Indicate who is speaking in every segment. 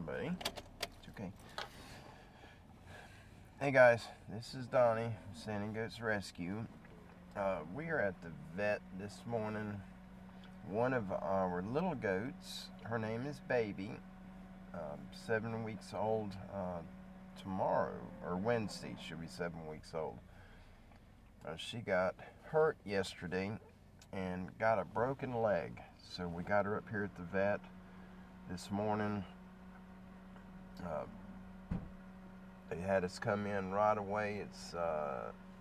Speaker 1: buddy. It's okay. Hey guys, this is Donnie, Sand Goats Rescue. We are at the vet this morning. One of our little goats, her name is Baby, 7 weeks old tomorrow, or Wednesday, she'll be 7 weeks old. She got hurt yesterday and got a broken leg, so we got her up here at the vet this morning. They had us come in right away. It's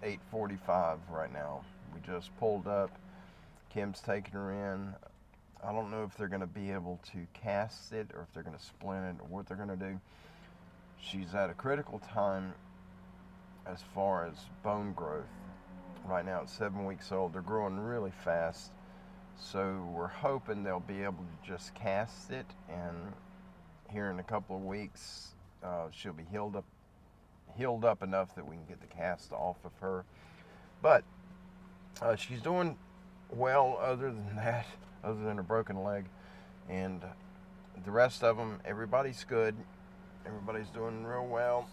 Speaker 1: 8:45 right now. We just pulled up. Kim's taking her in. I don't know if they're going to be able to cast it or if they're going to splint it or what they're going to do. She's at a critical time as far as bone growth. Right now it's 7 weeks old. They're growing really fast. So we're hoping they'll be able to just cast it, and here in a couple of weeks she'll be healed up enough that we can get the cast off of her. But she's doing well other than that, other than a broken leg. And the rest of them, everybody's good. Everybody's doing real well.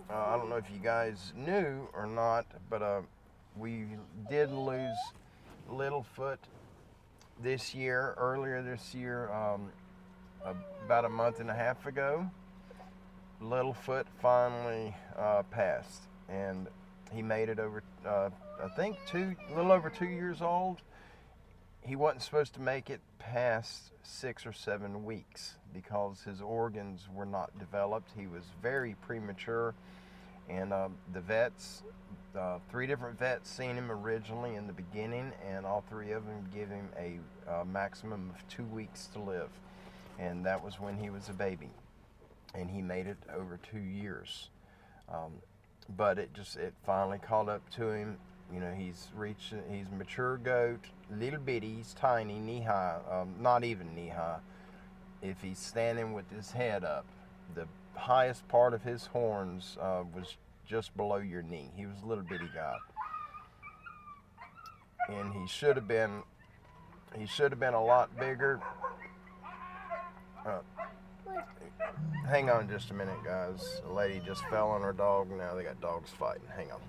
Speaker 1: I don't know if you guys knew or not, but we did lose Littlefoot earlier this year, about a month and a half ago. Littlefoot finally passed, and he made it over, I think, a little over 2 years old. He wasn't supposed to make it past 6 or 7 weeks because his organs were not developed. He was very premature, and the vets, 3 different vets seen him originally in the beginning, and all 3 of them gave him a maximum of 2 weeks to live, and that was when he was a baby. And he made it over 2 years. But it finally caught up to him. You know, he's a mature goat, little bitty, he's tiny, knee high, not even knee high. If he's standing with his head up, the highest part of his horns was just below your knee. He was a little bitty guy. And he should have been a lot bigger. Hang on just a minute, guys. A lady just fell on her dog. Now they got dogs fighting. Hang on.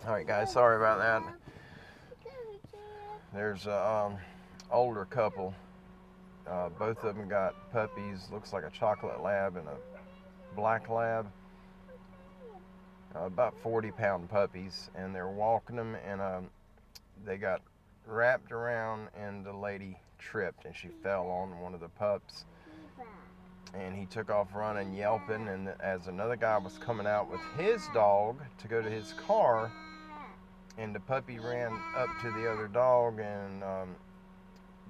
Speaker 1: Alright, guys, sorry about that. There's an older couple. Both of them got puppies. Looks like a chocolate lab and a black lab. About 40-pound puppies. And they're walking them, and they got wrapped around, and the lady tripped, and she fell on one of the pups. And he took off running, yelping, and as another guy was coming out with his dog to go to his car, and the puppy ran up to the other dog, and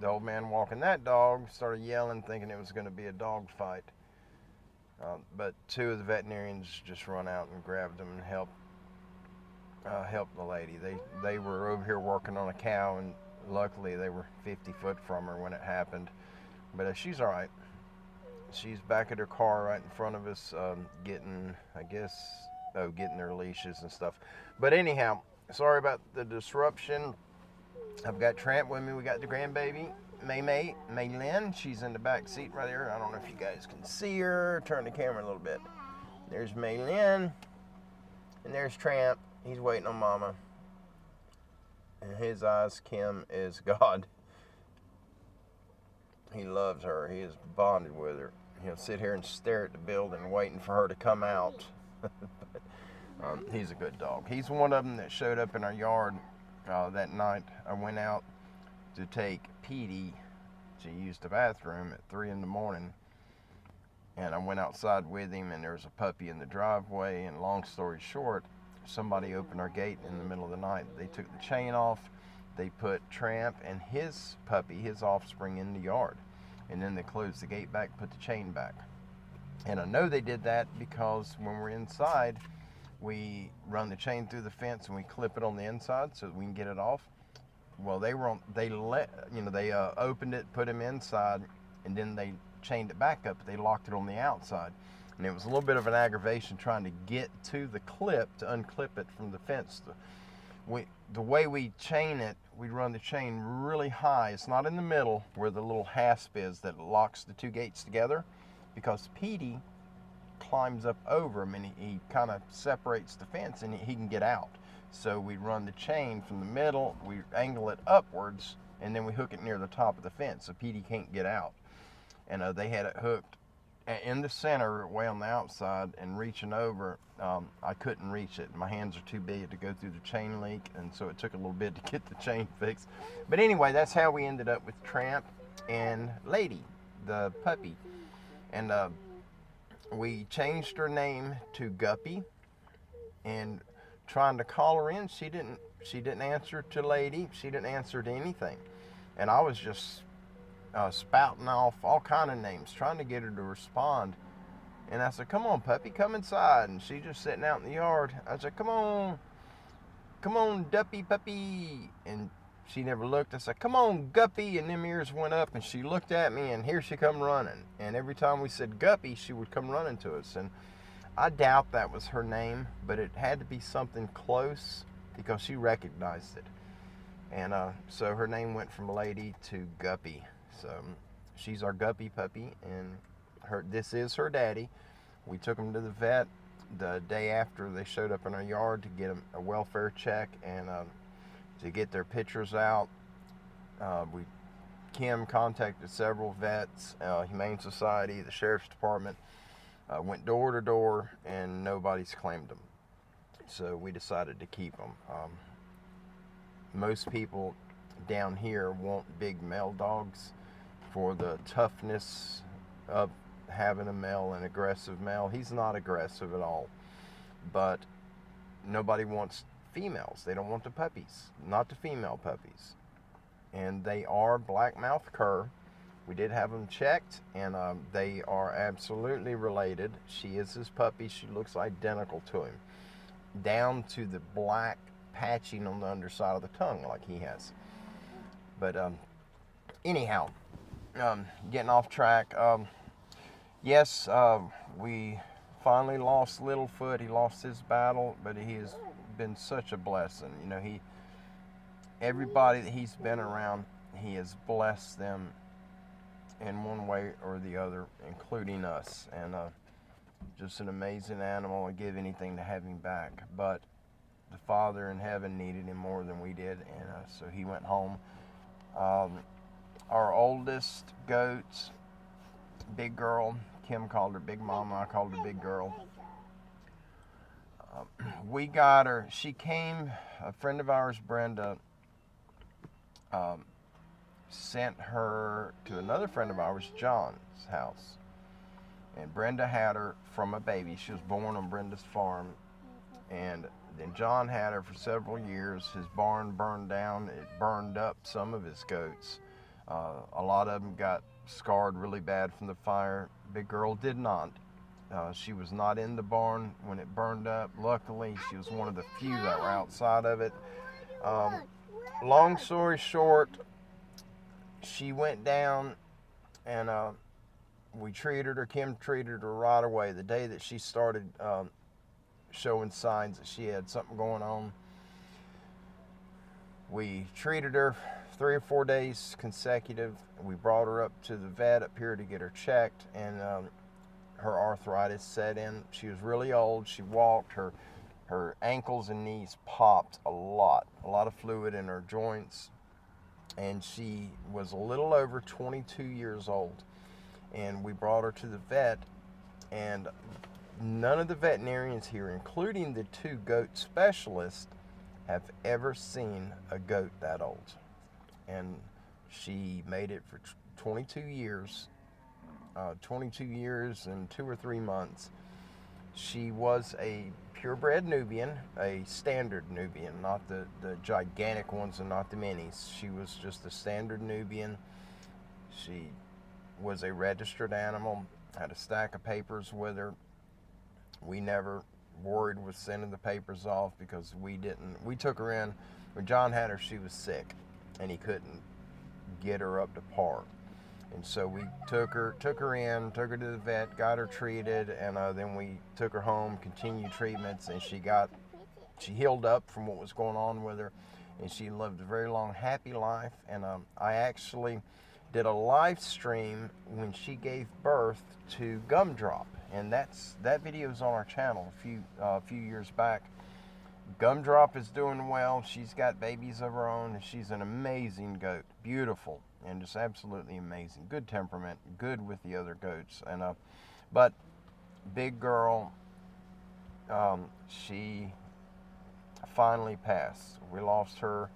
Speaker 1: the old man walking that dog started yelling, thinking it was going to be a dog fight. But 2 of the veterinarians just run out and grabbed them and helped the lady. They were over here working on a cow, and luckily they were 50 foot from her when it happened. But she's all right. She's back at her car right in front of us, getting their leashes and stuff. But anyhow, sorry about the disruption. I've got Tramp with me. We got the grandbaby, Maylin. She's in the back seat right there. I don't know if you guys can see her. Turn the camera a little bit. There's Maylin, and there's Tramp. He's waiting on Mama. In his eyes, Kim is God. He loves her. He is bonded with her. He'll sit here and stare at the building waiting for her to come out. But, he's a good dog. He's one of them that showed up in our yard that night. I went out to take Petey to use the bathroom at 3 in the morning. And I went outside with him, and there was a puppy in the driveway. And long story short, somebody opened our gate in the middle of the night. They took the chain off. They put Tramp and his puppy, his offspring, in the yard. And then they closed the gate back, put the chain back. And I know they did that because when we're inside, we run the chain through the fence and we clip it on the inside so that we can get it off. Well, they opened it, put him inside, and then they chained it back up. They locked it on the outside. And it was a little bit of an aggravation trying to get to the clip to unclip it from the fence. The way we chain it, we run the chain really high. It's not in the middle where the little hasp is that locks the 2 gates together. because Petey climbs up over him, and he kind of separates the fence, and he can get out. So we run the chain from the middle, we angle it upwards, and then we hook it near the top of the fence so Petey can't get out. And they had it hooked in the center, way on the outside, and reaching over, I couldn't reach it. My hands are too big to go through the chain link, and so it took a little bit to get the chain fixed. But anyway, that's how we ended up with Tramp and Lady, the puppy. And we changed her name to Guppy, and trying to call her in, she didn't answer to Lady. She didn't answer to anything. And I was just spouting off all kind of names, trying to get her to respond. And I said, "Come on, puppy, come inside." And she just sitting out in the yard. I said, come on, Duppy, puppy." And she never looked. I said, "Come on, Guppy." And them ears went up, and she looked at me, and here she come running. And every time we said Guppy, she would come running to us. And I doubt that was her name, but it had to be something close because she recognized it. And so her name went from Lady to Guppy. So she's our Guppy puppy, and this is her daddy. We took him to the vet the day after they showed up in our yard to get a welfare check and to get their pictures out. Kim contacted several vets, Humane Society, the Sheriff's Department, went door to door, and nobody's claimed them. So we decided to keep them. Most people down here want big male dogs for the toughness of having a male, an aggressive male. He's not aggressive at all, but nobody wants females. They don't want the puppies, not the female puppies. And they are black-mouthed cur. We did have them checked, and they are absolutely related. She is his puppy. She looks identical to him, down to the black patching on the underside of the tongue like he has. But anyhow, getting off track. Yes, we finally lost Littlefoot. He lost his battle, but he has been such a blessing. You know, everybody that he's been around, he has blessed them in one way or the other, including us. And just an amazing animal. I'd give anything to have him back. But the Father in heaven needed him more than we did, and so he went home. Our oldest goats, Big Girl, Kim called her Big Mama, I called her Big Girl. We got her, she came, a friend of ours, Brenda, sent her to another friend of ours, John's house. And Brenda had her from a baby. She was born on Brenda's farm. And then John had her for several years. His barn burned down. It burned up some of his goats. A lot of them got scarred really bad from the fire. Big Girl did not. She was not in the barn when it burned up. Luckily, she was one of the few that were outside of it. Long story short, she went down, and we treated her. Kim treated her right away. The day that she started showing signs that she had something going on, we treated her 3 or 4 days consecutive. We brought her up to the vet up here to get her checked, and her arthritis set in. She was really old. She walked. Her ankles and knees popped a lot of fluid in her joints, and she was a little over 22 years old. And we brought her to the vet, and none of the veterinarians here, including the 2 goat specialists, have ever seen a goat that old. And she made it for 22 years, 22 years and 2 or 3 months. She was a purebred Nubian, a standard Nubian, not the gigantic ones and not the minis. She was just a standard Nubian. She was a registered animal, had a stack of papers with her. We never worried with sending the papers off because we took her in. When John had her, she was sick, and he couldn't get her up to par. And so we took her to the vet, got her treated, and then we took her home, continued treatments, and she healed up from what was going on with her, and she lived a very long, happy life. And I actually did a live stream when she gave birth to Gumdrop, and that video is on our channel a few years back. Gumdrop is doing well. She's got babies of her own, and she's an amazing goat, beautiful, and just absolutely amazing. Good temperament, good with the other goats, and but big girl, she finally passed. We lost her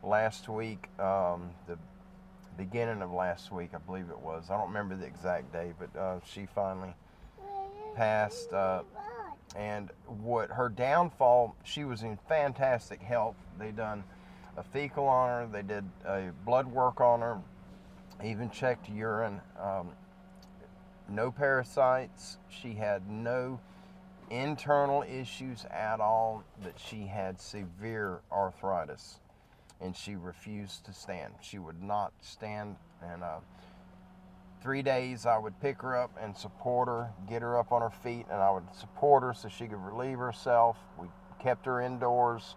Speaker 1: last week, the beginning of last week, I believe it was. I don't remember the exact day, but she finally passed. And what her downfall, she was in fantastic health. They done a fecal on her, they did a blood work on her, even checked urine. No parasites. She had no internal issues at all, but she had severe arthritis, and she refused to stand. She would not stand, and 3 days I would pick her up and support her, get her up on her feet, and I would support her so she could relieve herself. We kept her indoors,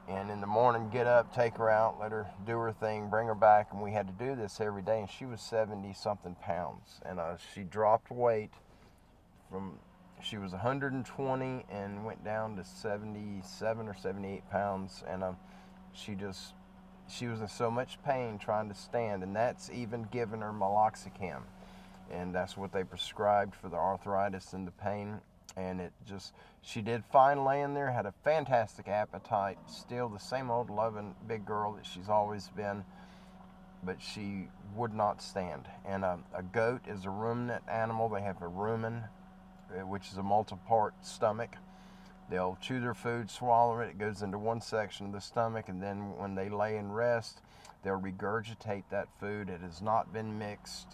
Speaker 1: and in the morning get up, take her out, let her do her thing, bring her back, and we had to do this every day. And she was 70 something pounds, and she dropped weight from, she was 120 and went down to 77 or 78 pounds, and she was in so much pain trying to stand, and that's even giving her meloxicam, and that's what they prescribed for the arthritis and the pain. And she did fine laying there, had a fantastic appetite, still the same old loving big girl that she's always been, but she would not stand. And a goat is a ruminant animal. They have a rumen, which is a multi-part stomach. They'll chew their food, swallow it, it goes into one section of the stomach, and then when they lay and rest, they'll regurgitate that food. It has not been mixed.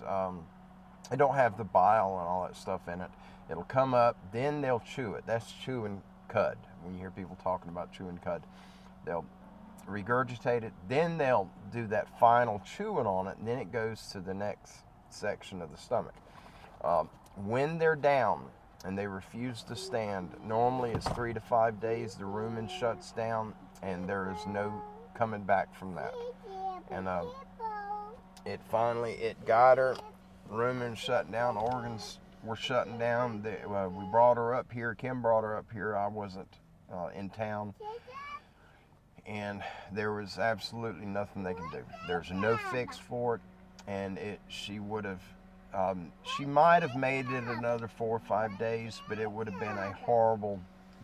Speaker 1: They don't have the bile and all that stuff in it. It'll come up, then they'll chew it. That's chewing cud. When you hear people talking about chewing cud, they'll regurgitate it, then they'll do that final chewing on it, and then it goes to the next section of the stomach. When they're down and they refuse to stand, normally it's 3 to 5 days, the rumen shuts down, and there is no coming back from that. And it got her. Rumen shut down, organs were shutting down. We brought her up here. Kim brought her up here. I wasn't in town, and there was absolutely nothing they can do. There's no fix for it, and she would have. She might have made it another 4 or 5 days, but it would have been a horrible,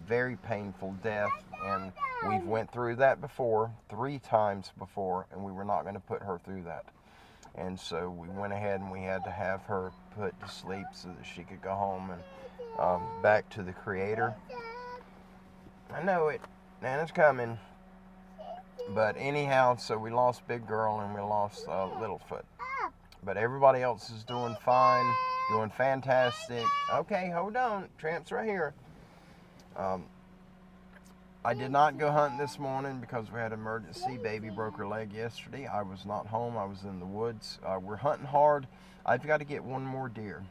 Speaker 1: very painful death. And we've went through that before, 3 times before, and we were not going to put her through that. And so we went ahead and we had to have her put to sleep so that she could go home and back to the Creator. I know it, and it's coming. But anyhow, so we lost Big Girl and we lost Littlefoot. But everybody else is doing fine, doing fantastic. Okay, hold on. Tramp's right here. I did not go hunting this morning because we had an emergency. Baby broke her leg yesterday. I was not home. I was in the woods. We're hunting hard. I've got to get one more deer,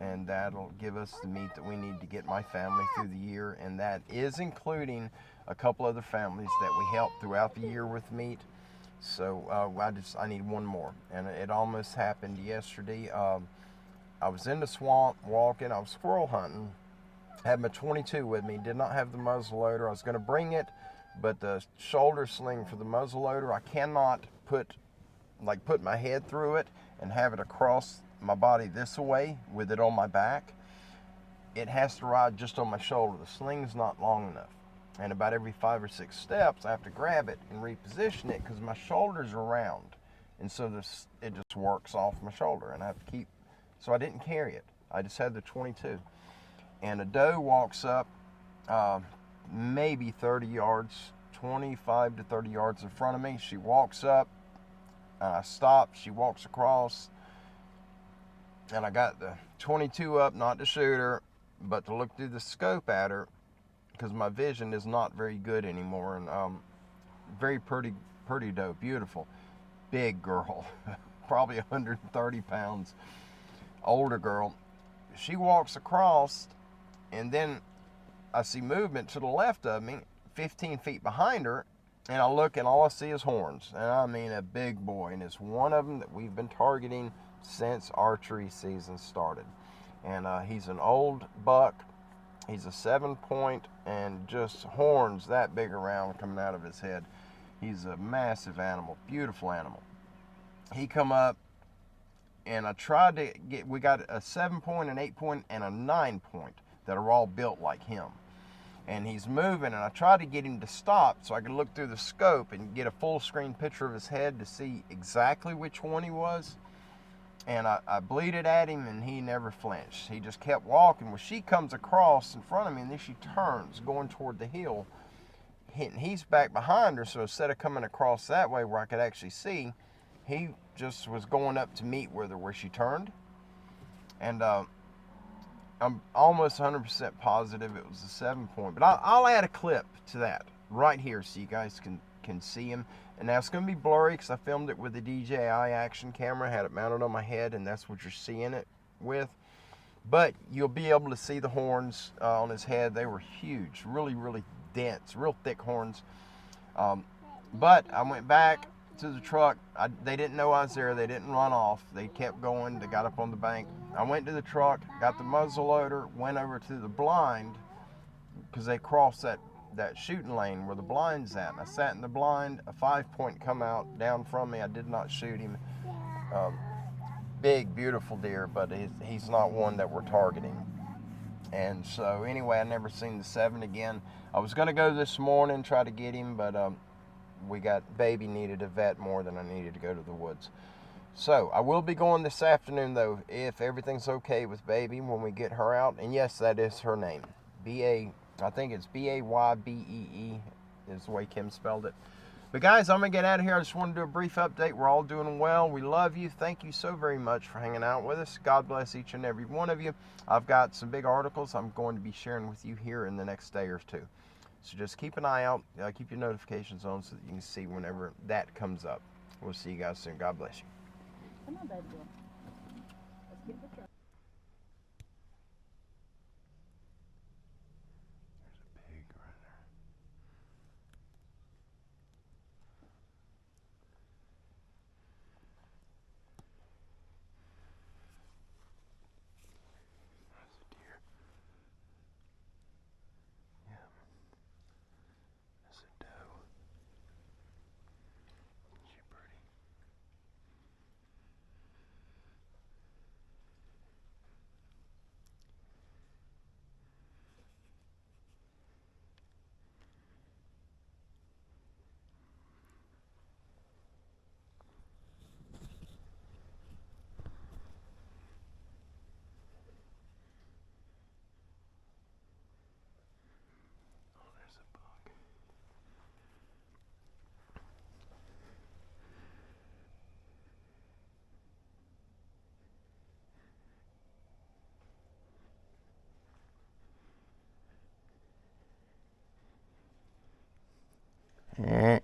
Speaker 1: and that'll give us the meat that we need to get my family through the year, and that is including a couple other families that we help throughout the year with meat. So I need one more, and it almost happened yesterday. I was in the swamp walking. I was squirrel hunting. Had my 22 with me. Did not have the muzzle loader. I was going to bring it, but the shoulder sling for the muzzle loader, I cannot put my head through it and have it across my body this way with it on my back. It has to ride just on my shoulder. The sling's not long enough. And about every 5 or 6 steps, I have to grab it and reposition it because my shoulders are round. And so it just works off my shoulder, and I have to keep. So I didn't carry it. I just had the 22. And a doe walks up maybe 30 yards, 25 to 30 yards in front of me. She walks up, and I stop. She walks across, and I got the 22 up, not to shoot her, but to look through the scope at her, because my vision is not very good anymore. And very pretty doe, beautiful, big girl, probably 130 pounds, older girl. She walks across, and then I see movement to the left of me, 15 feet behind her, And I look and all I see is horns. And I mean a big boy. And it's one of them that we've been targeting since archery season started. And he's an old buck. He's a 7-point and just horns that big around coming out of his head. He's a massive animal, beautiful animal. He come up and I tried to get, we got a 7-point, an 8-point, and a 9-point that are all built like him. And he's moving, and I tried to get him to stop so I could look through the scope and get a full screen picture of his head to see exactly which one he was. And I bleated at him, and he never flinched. He just kept walking. Well, she comes across in front of me, and then she turns, going toward the hill. He's back behind her, so instead of coming across that way where I could actually see, he just was going up to meet with her where she turned. And I'm almost 100% positive it was a 7-point. But I'll add a clip to that right here so you guys can see him. And now it's going to be blurry because I filmed it with the DJI action camera. I had it mounted on my head, and that's what you're seeing it with. But you'll be able to see the horns on his head. They were huge, really, really dense, real thick horns. But I went back to the truck. They didn't know I was there. They didn't run off. They kept going. They got up on the bank. I went to the truck, got the muzzle loader, went over to the blind because they crossed that shooting lane where the blind's at. And I sat in the blind. A 5-point come out down from me. I did not shoot him. Big, beautiful deer, but he's not one that we're targeting. And so anyway, I never seen the 7 again. I was going to go this morning, try to get him, but baby needed a vet more than I needed to go to the woods. So I will be going this afternoon though, if everything's okay with baby when we get her out. And yes, that is her name. I think it's Baybee is the way Kim spelled it. But guys, I'm going to get out of here. I just wanted to do a brief update. We're all doing well. We love you. Thank you so very much for hanging out with us. God bless each and every one of you. I've got some big articles I'm going to be sharing with you here in the next day or two. So just keep an eye out. Keep your notifications on so that you can see whenever that comes up. We'll see you guys soon. God bless you. Come on, baby girl. Let's get the truck. There's a pig right there. That's a deer. Yeah. That's a doe. Isn't she pretty? Oh, there's a buck. Eh.